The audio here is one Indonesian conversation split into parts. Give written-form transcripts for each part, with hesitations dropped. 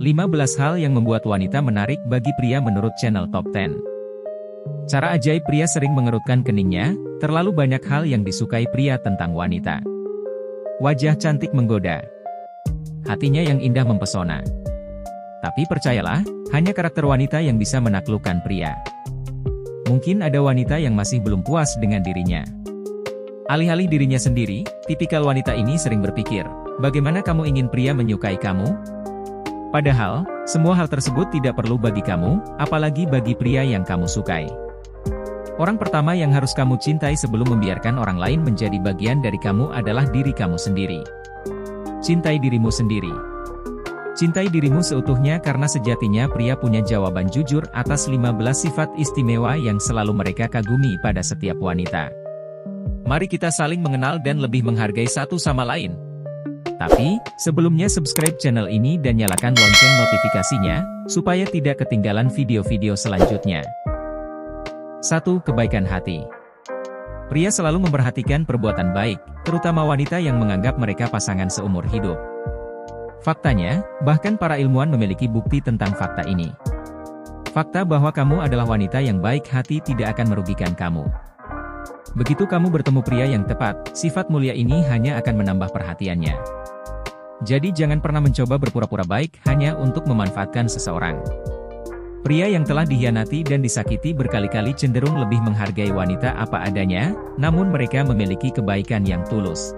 15 hal yang membuat wanita menarik bagi pria menurut channel Top 10. Cara ajaib pria sering mengerutkan keningnya, terlalu banyak hal yang disukai pria tentang wanita. Wajah cantik menggoda. Hatinya yang indah mempesona. Tapi percayalah, hanya karakter wanita yang bisa menaklukkan pria. Mungkin ada wanita yang masih belum puas dengan dirinya. Alih-alih dirinya sendiri, tipikal wanita ini sering berpikir, bagaimana kamu ingin pria menyukai kamu? Padahal, semua hal tersebut tidak perlu bagi kamu, apalagi bagi pria yang kamu sukai. Orang pertama yang harus kamu cintai sebelum membiarkan orang lain menjadi bagian dari kamu adalah diri kamu sendiri. Cintai dirimu sendiri. Cintai dirimu seutuhnya karena sejatinya pria punya jawaban jujur atas 15 sifat istimewa yang selalu mereka kagumi pada setiap wanita. Mari kita saling mengenal dan lebih menghargai satu sama lain. Tapi, sebelumnya subscribe channel ini dan nyalakan lonceng notifikasinya, supaya tidak ketinggalan video-video selanjutnya. 1. Kebaikan hati. Pria selalu memperhatikan perbuatan baik, terutama wanita yang menganggap mereka pasangan seumur hidup. Faktanya, bahkan para ilmuwan memiliki bukti tentang fakta ini. Fakta bahwa kamu adalah wanita yang baik hati tidak akan merugikan kamu. Begitu kamu bertemu pria yang tepat, sifat mulia ini hanya akan menambah perhatiannya. Jadi jangan pernah mencoba berpura-pura baik hanya untuk memanfaatkan seseorang. Pria yang telah dikhianati dan disakiti berkali-kali cenderung lebih menghargai wanita apa adanya, namun mereka memiliki kebaikan yang tulus.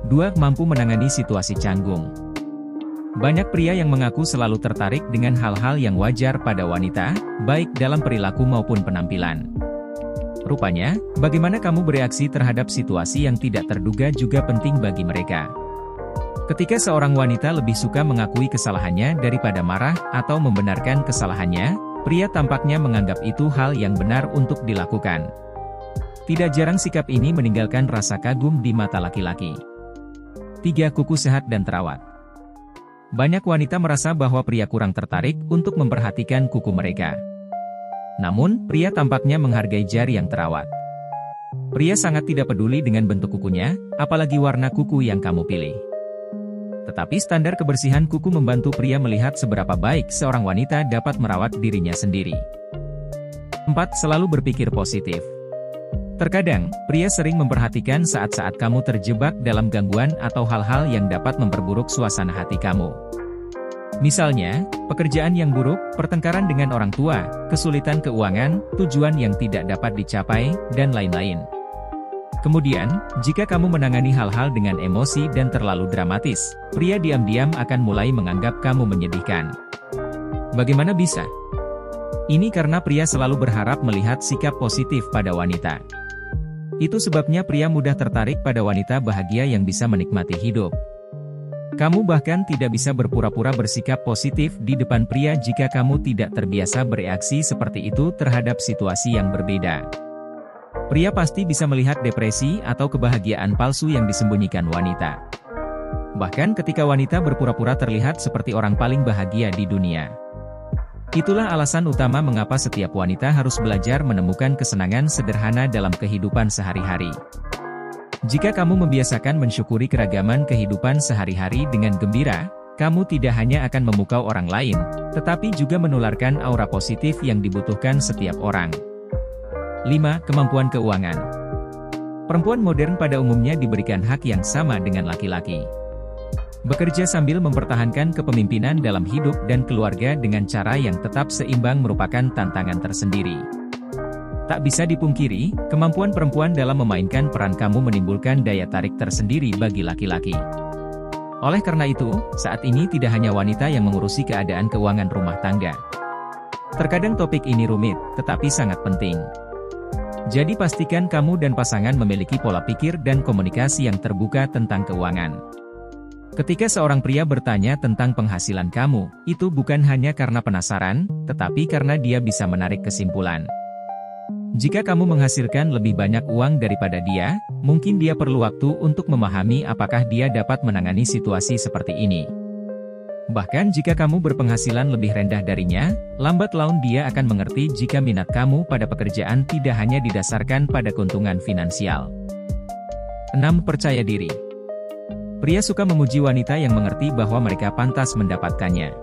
2. Mampu menangani situasi canggung. Banyak pria yang mengaku selalu tertarik dengan hal-hal yang wajar pada wanita, baik dalam perilaku maupun penampilan. Rupanya, bagaimana kamu bereaksi terhadap situasi yang tidak terduga juga penting bagi mereka. Ketika seorang wanita lebih suka mengakui kesalahannya daripada marah atau membenarkan kesalahannya, pria tampaknya menganggap itu hal yang benar untuk dilakukan. Tidak jarang sikap ini meninggalkan rasa kagum di mata laki-laki. 3. Kuku sehat dan terawat. Banyak wanita merasa bahwa pria kurang tertarik untuk memperhatikan kuku mereka. Namun, pria tampaknya menghargai jari yang terawat. Pria sangat tidak peduli dengan bentuk kukunya, apalagi warna kuku yang kamu pilih. Tetapi standar kebersihan kuku membantu pria melihat seberapa baik seorang wanita dapat merawat dirinya sendiri. 4. Selalu berpikir positif. Terkadang, pria sering memperhatikan saat-saat kamu terjebak dalam gangguan atau hal-hal yang dapat memperburuk suasana hati kamu. Misalnya, pekerjaan yang buruk, pertengkaran dengan orang tua, kesulitan keuangan, tujuan yang tidak dapat dicapai, dan lain-lain. Kemudian, jika kamu menangani hal-hal dengan emosi dan terlalu dramatis, pria diam-diam akan mulai menganggap kamu menyedihkan. Bagaimana bisa? Ini karena pria selalu berharap melihat sikap positif pada wanita. Itu sebabnya pria mudah tertarik pada wanita bahagia yang bisa menikmati hidup. Kamu bahkan tidak bisa berpura-pura bersikap positif di depan pria jika kamu tidak terbiasa bereaksi seperti itu terhadap situasi yang berbeda. Pria pasti bisa melihat depresi atau kebahagiaan palsu yang disembunyikan wanita. Bahkan ketika wanita berpura-pura terlihat seperti orang paling bahagia di dunia. Itulah alasan utama mengapa setiap wanita harus belajar menemukan kesenangan sederhana dalam kehidupan sehari-hari. Jika kamu membiasakan mensyukuri keragaman kehidupan sehari-hari dengan gembira, kamu tidak hanya akan memukau orang lain, tetapi juga menularkan aura positif yang dibutuhkan setiap orang. 5. Kemampuan keuangan. Perempuan modern pada umumnya diberikan hak yang sama dengan laki-laki. Bekerja sambil mempertahankan kepemimpinan dalam hidup dan keluarga dengan cara yang tetap seimbang merupakan tantangan tersendiri. Tak bisa dipungkiri, kemampuan perempuan dalam memainkan peran kamu menimbulkan daya tarik tersendiri bagi laki-laki. Oleh karena itu, saat ini tidak hanya wanita yang mengurusi keadaan keuangan rumah tangga. Terkadang topik ini rumit, tetapi sangat penting. Jadi pastikan kamu dan pasangan memiliki pola pikir dan komunikasi yang terbuka tentang keuangan. Ketika seorang pria bertanya tentang penghasilan kamu, itu bukan hanya karena penasaran, tetapi karena dia bisa menarik kesimpulan. Jika kamu menghasilkan lebih banyak uang daripada dia, mungkin dia perlu waktu untuk memahami apakah dia dapat menangani situasi seperti ini. Bahkan jika kamu berpenghasilan lebih rendah darinya, lambat laun dia akan mengerti jika minat kamu pada pekerjaan tidak hanya didasarkan pada keuntungan finansial. 6. Percaya diri. Pria suka memuji wanita yang mengerti bahwa mereka pantas mendapatkannya.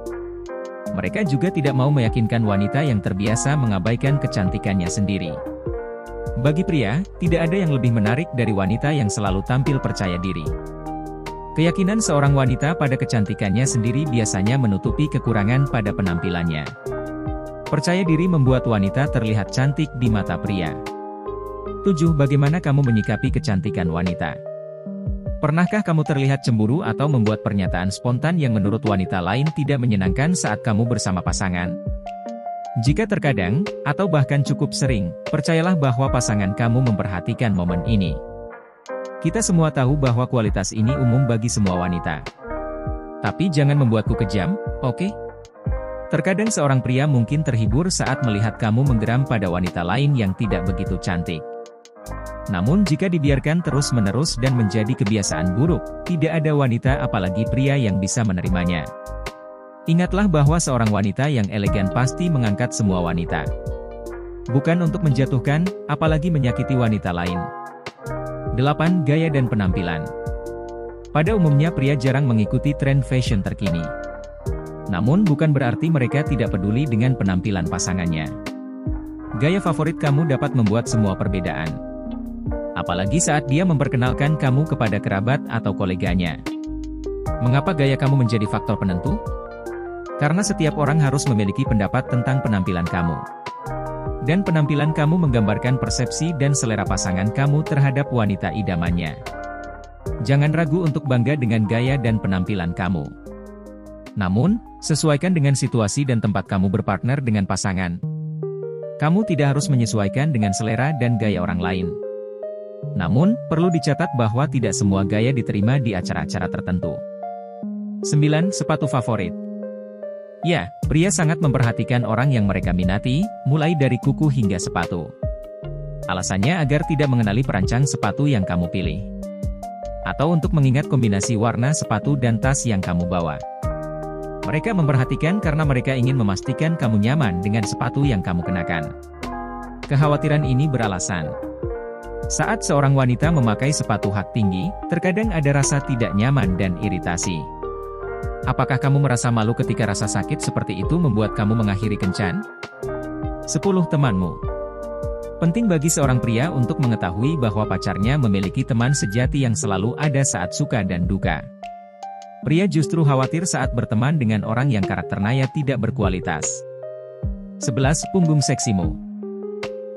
Mereka juga tidak mau meyakinkan wanita yang terbiasa mengabaikan kecantikannya sendiri. Bagi pria, tidak ada yang lebih menarik dari wanita yang selalu tampil percaya diri. Keyakinan seorang wanita pada kecantikannya sendiri biasanya menutupi kekurangan pada penampilannya. Percaya diri membuat wanita terlihat cantik di mata pria. 7. Bagaimana kamu menyikapi kecantikan wanita? Pernahkah kamu terlihat cemburu atau membuat pernyataan spontan yang menurut wanita lain tidak menyenangkan saat kamu bersama pasangan? Jika terkadang, atau bahkan cukup sering, percayalah bahwa pasangan kamu memperhatikan momen ini. Kita semua tahu bahwa kualitas ini umum bagi semua wanita. Tapi jangan membuatku kejam, oke? Terkadang seorang pria mungkin terhibur saat melihat kamu menggeram pada wanita lain yang tidak begitu cantik. Namun jika dibiarkan terus-menerus dan menjadi kebiasaan buruk, tidak ada wanita apalagi pria yang bisa menerimanya. Ingatlah bahwa seorang wanita yang elegan pasti mengangkat semua wanita. Bukan untuk menjatuhkan, apalagi menyakiti wanita lain. 8. Gaya dan penampilan. Pada umumnya pria jarang mengikuti tren fashion terkini. Namun bukan berarti mereka tidak peduli dengan penampilan pasangannya. Gaya favorit kamu dapat membuat semua perbedaan. Apalagi saat dia memperkenalkan kamu kepada kerabat atau koleganya. Mengapa gaya kamu menjadi faktor penentu? Karena setiap orang harus memiliki pendapat tentang penampilan kamu. Dan penampilan kamu menggambarkan persepsi dan selera pasangan kamu terhadap wanita idamannya. Jangan ragu untuk bangga dengan gaya dan penampilan kamu. Namun, sesuaikan dengan situasi dan tempat kamu berpartner dengan pasangan. Kamu tidak harus menyesuaikan dengan selera dan gaya orang lain. Namun, perlu dicatat bahwa tidak semua gaya diterima di acara-acara tertentu. 9. Sepatu favorit. Ya, pria sangat memperhatikan orang yang mereka minati, mulai dari kuku hingga sepatu. Alasannya agar tidak mengenali perancang sepatu yang kamu pilih. Atau untuk mengingat kombinasi warna sepatu dan tas yang kamu bawa. Mereka memperhatikan karena mereka ingin memastikan kamu nyaman dengan sepatu yang kamu kenakan. Kekhawatiran ini beralasan. Saat seorang wanita memakai sepatu hak tinggi, terkadang ada rasa tidak nyaman dan iritasi. Apakah kamu merasa malu ketika rasa sakit seperti itu membuat kamu mengakhiri kencan? 10. Temanmu. Penting bagi seorang pria untuk mengetahui bahwa pacarnya memiliki teman sejati yang selalu ada saat suka dan duka. Pria justru khawatir saat berteman dengan orang yang karakternya tidak berkualitas. 11. Punggung seksimu.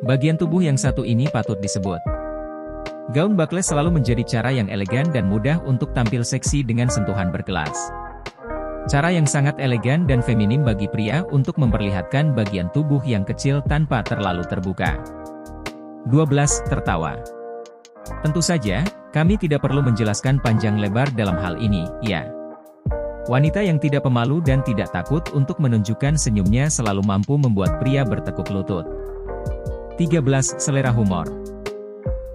Bagian tubuh yang satu ini patut disebut. Gaun buckle selalu menjadi cara yang elegan dan mudah untuk tampil seksi dengan sentuhan berkelas. Cara yang sangat elegan dan feminim bagi pria untuk memperlihatkan bagian tubuh yang kecil tanpa terlalu terbuka. 12. Tertawa. Tentu saja, kami tidak perlu menjelaskan panjang lebar dalam hal ini, ya. Wanita yang tidak pemalu dan tidak takut untuk menunjukkan senyumnya selalu mampu membuat pria bertekuk lutut. 13. Selera humor.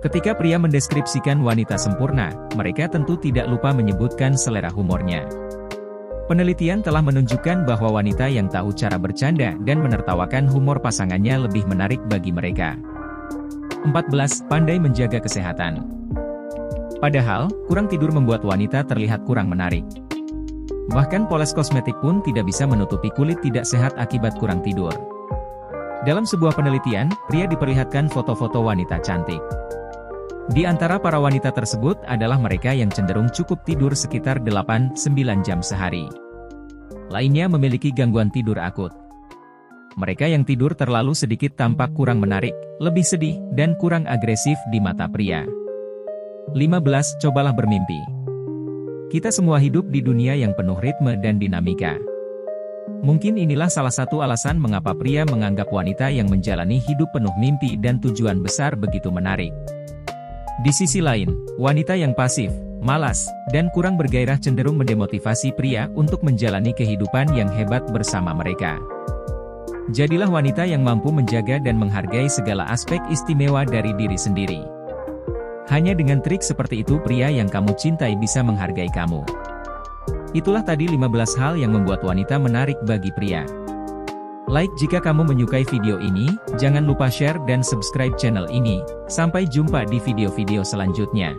Ketika pria mendeskripsikan wanita sempurna, mereka tentu tidak lupa menyebutkan selera humornya. Penelitian telah menunjukkan bahwa wanita yang tahu cara bercanda dan menertawakan humor pasangannya lebih menarik bagi mereka. 14. Pandai menjaga kesehatan. Padahal, kurang tidur membuat wanita terlihat kurang menarik. Bahkan poles kosmetik pun tidak bisa menutupi kulit tidak sehat akibat kurang tidur. Dalam sebuah penelitian, pria diperlihatkan foto-foto wanita cantik. Di antara para wanita tersebut adalah mereka yang cenderung cukup tidur sekitar 8-9 jam sehari. Lainnya memiliki gangguan tidur akut. Mereka yang tidur terlalu sedikit tampak kurang menarik, lebih sedih, dan kurang agresif di mata pria. 15. Cobalah bermimpi. Kita semua hidup di dunia yang penuh ritme dan dinamika. Mungkin inilah salah satu alasan mengapa pria menganggap wanita yang menjalani hidup penuh mimpi dan tujuan besar begitu menarik. Di sisi lain, wanita yang pasif, malas, dan kurang bergairah cenderung mendemotivasi pria untuk menjalani kehidupan yang hebat bersama mereka. Jadilah wanita yang mampu menjaga dan menghargai segala aspek istimewa dari diri sendiri. Hanya dengan trik seperti itu pria yang kamu cintai bisa menghargai kamu. Itulah tadi 15 hal yang membuat wanita menarik bagi pria. Like jika kamu menyukai video ini, jangan lupa share dan subscribe channel ini. Sampai jumpa di video-video selanjutnya.